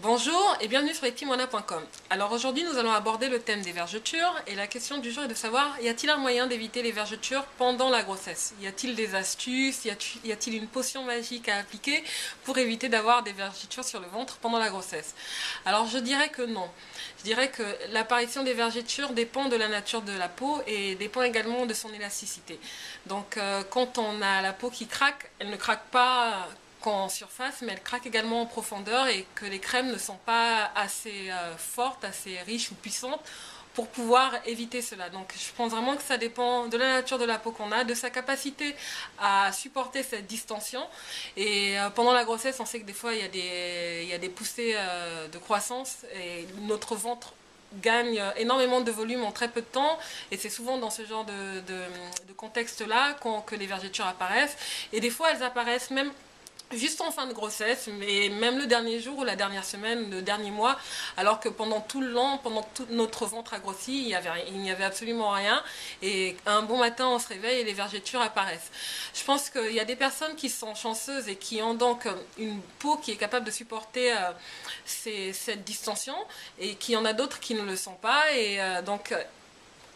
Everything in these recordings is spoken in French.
Bonjour et bienvenue sur lespetitsmoinas.com. Alors aujourd'hui nous allons aborder le thème des vergetures et la question du jour est de savoir, y a-t-il un moyen d'éviter les vergetures pendant la grossesse? Y a-t-il des astuces? Y a-t-il une potion magique à appliquer pour éviter d'avoir des vergetures sur le ventre pendant la grossesse? Alors je dirais que non. Je dirais que l'apparition des vergetures dépend de la nature de la peau et dépend également de son élasticité. Donc quand on a la peau qui craque, elle ne craque pas en surface, mais elle craque également en profondeur et que les crèmes ne sont pas assez fortes, assez riches ou puissantes pour pouvoir éviter cela. Donc je pense vraiment que ça dépend de la nature de la peau qu'on a, de sa capacité à supporter cette distension. Et pendant la grossesse, on sait que des fois il y a des poussées de croissance et notre ventre gagne énormément de volume en très peu de temps et c'est souvent dans ce genre de contexte-là que les vergetures apparaissent. Et des fois elles apparaissent même juste en fin de grossesse, mais même le dernier jour ou la dernière semaine, le dernier mois, alors que pendant tout le long, pendant tout notre ventre a grossi, il n'y avait absolument rien. Et un bon matin, on se réveille et les vergetures apparaissent. Je pense qu'il y a des personnes qui sont chanceuses et qui ont donc une peau qui est capable de supporter cette distension, et qu'il y en a d'autres qui ne le sont pas. Et donc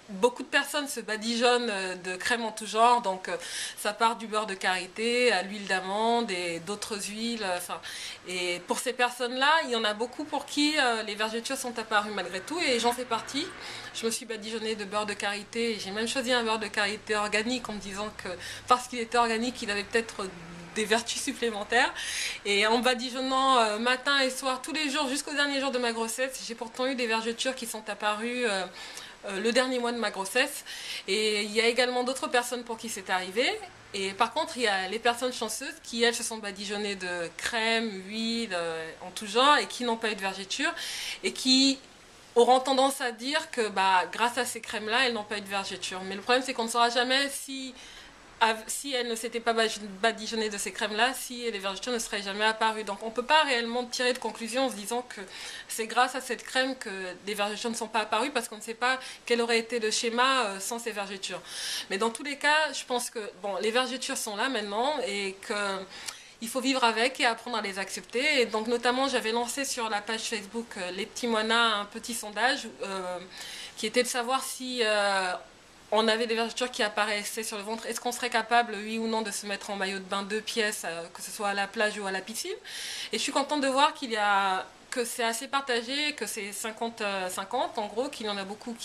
beaucoup de personnes se badigeonnent de crèmes en tout genre, donc ça part du beurre de karité à l'huile d'amande et d'autres huiles. Et pour ces personnes-là, il y en a beaucoup pour qui les vergetures sont apparues malgré tout, et j'en fais partie. Je me suis badigeonnée de beurre de karité, et j'ai même choisi un beurre de karité organique en me disant que parce qu'il était organique, il avait peut-être des vertus supplémentaires. Et en badigeonnant matin et soir tous les jours jusqu'au dernier jour de ma grossesse, j'ai pourtant eu des vergetures qui sont apparues le dernier mois de ma grossesse. Et il y a également d'autres personnes pour qui c'est arrivé. Et par contre, il y a les personnes chanceuses qui, elles, se sont badigeonnées de crème, huile, en tout genre, et qui n'ont pas eu de vergetures, et qui auront tendance à dire que grâce à ces crèmes-là, elles n'ont pas eu de vergetures. Mais le problème, c'est qu'on ne saura jamais si elles ne s'étaient pas badigeonnées de ces crèmes-là, si les vergetures ne seraient jamais apparues. Donc on ne peut pas réellement tirer de conclusion en se disant que c'est grâce à cette crème que des vergetures ne sont pas apparues, parce qu'on ne sait pas quel aurait été le schéma sans ces vergetures. Mais dans tous les cas, je pense que les vergetures sont là maintenant et que il faut vivre avec et apprendre à les accepter. Et donc notamment, j'avais lancé sur la page Facebook Les Petits Moinas un petit sondage qui était de savoir si on avait des vergetures qui apparaissaient sur le ventre. Est-ce qu'on serait capable, oui ou non, de se mettre en maillot de bain 2 pièces, que ce soit à la plage ou à la piscine? Et je suis contente de voir que c'est assez partagé, que c'est 50-50 en gros, qu'il y en a beaucoup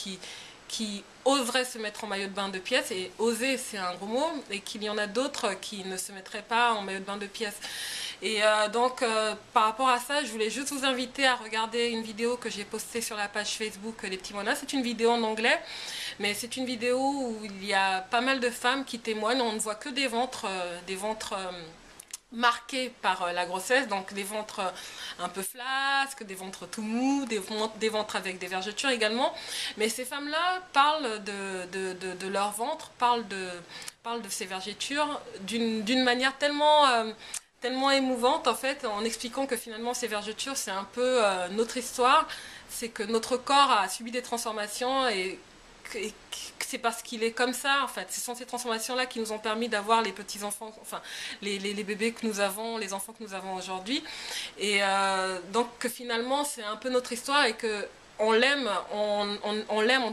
qui oseraient se mettre en maillot de bain 2 pièces, et oser c'est un gros mot, et qu'il y en a d'autres qui ne se mettraient pas en maillot de bain 2 pièces. Et donc par rapport à ça, je voulais juste vous inviter à regarder une vidéo que j'ai postée sur la page Facebook Les Petits Moinas. C'est une vidéo en anglais, mais c'est une vidéo où il y a pas mal de femmes qui témoignent. On ne voit que des ventres marqués par la grossesse, donc des ventres un peu flasques, des ventres tout mous, des ventres avec des vergetures également. Mais ces femmes-là parlent de leur ventre, parlent de ces vergetures d'une manière tellement émouvante, en fait, en expliquant que finalement ces vergetures, c'est un peu notre histoire. C'est que notre corps a subi des transformations, et c'est parce qu'il est comme ça, en fait. Ce sont ces transformations-là qui nous ont permis d'avoir les petits-enfants, enfin, les bébés que nous avons, les enfants que nous avons aujourd'hui. Et donc que finalement, c'est un peu notre histoire, et que on l'aime,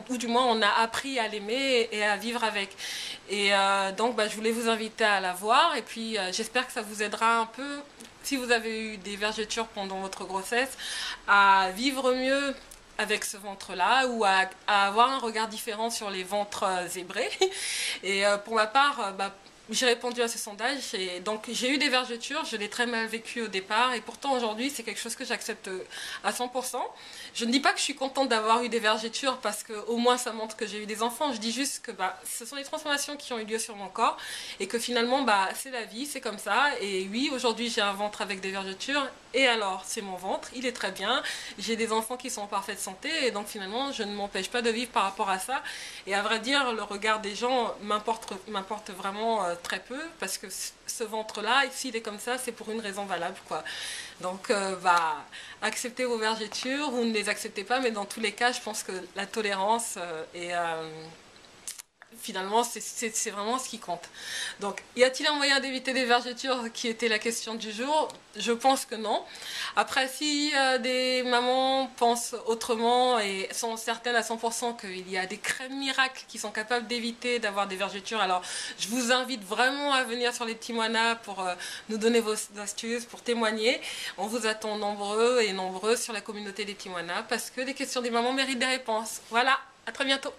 ou du moins on a appris à l'aimer et à vivre avec. Et donc je voulais vous inviter à la voir, et puis j'espère que ça vous aidera un peu, si vous avez eu des vergetures pendant votre grossesse, à vivre mieux avec ce ventre-là, ou à avoir un regard différent sur les ventres zébrés. Et pour ma part, j'ai répondu à ce sondage, et donc j'ai eu des vergetures, je l'ai très mal vécu au départ, et pourtant aujourd'hui c'est quelque chose que j'accepte à 100%. Je ne dis pas que je suis contente d'avoir eu des vergetures parce qu'au moins ça montre que j'ai eu des enfants, je dis juste que ce sont les transformations qui ont eu lieu sur mon corps, et que finalement c'est la vie, c'est comme ça. Et oui, aujourd'hui j'ai un ventre avec des vergetures, et alors c'est mon ventre, il est très bien, j'ai des enfants qui sont en parfaite santé, et donc finalement je ne m'empêche pas de vivre par rapport à ça. Et à vrai dire, le regard des gens m'importe vraiment très peu, parce que ce ventre-là, s'il est comme ça, c'est pour une raison valable, quoi. Donc, acceptez vos vergetures, ou ne les acceptez pas, mais dans tous les cas, je pense que la tolérance finalement, c'est vraiment ce qui compte. Donc, y a-t-il un moyen d'éviter les vergetures qui était la question du jour? Je pense que non. Après, si des mamans pensent autrement et sont certaines à 100% qu'il y a des crèmes miracles qui sont capables d'éviter d'avoir des vergetures, alors je vous invite vraiment à venir sur les petits moinas pour nous donner vos astuces, pour témoigner. On vous attend nombreux et nombreuses sur la communauté des petits moinas parce que les questions des mamans méritent des réponses. Voilà, à très bientôt.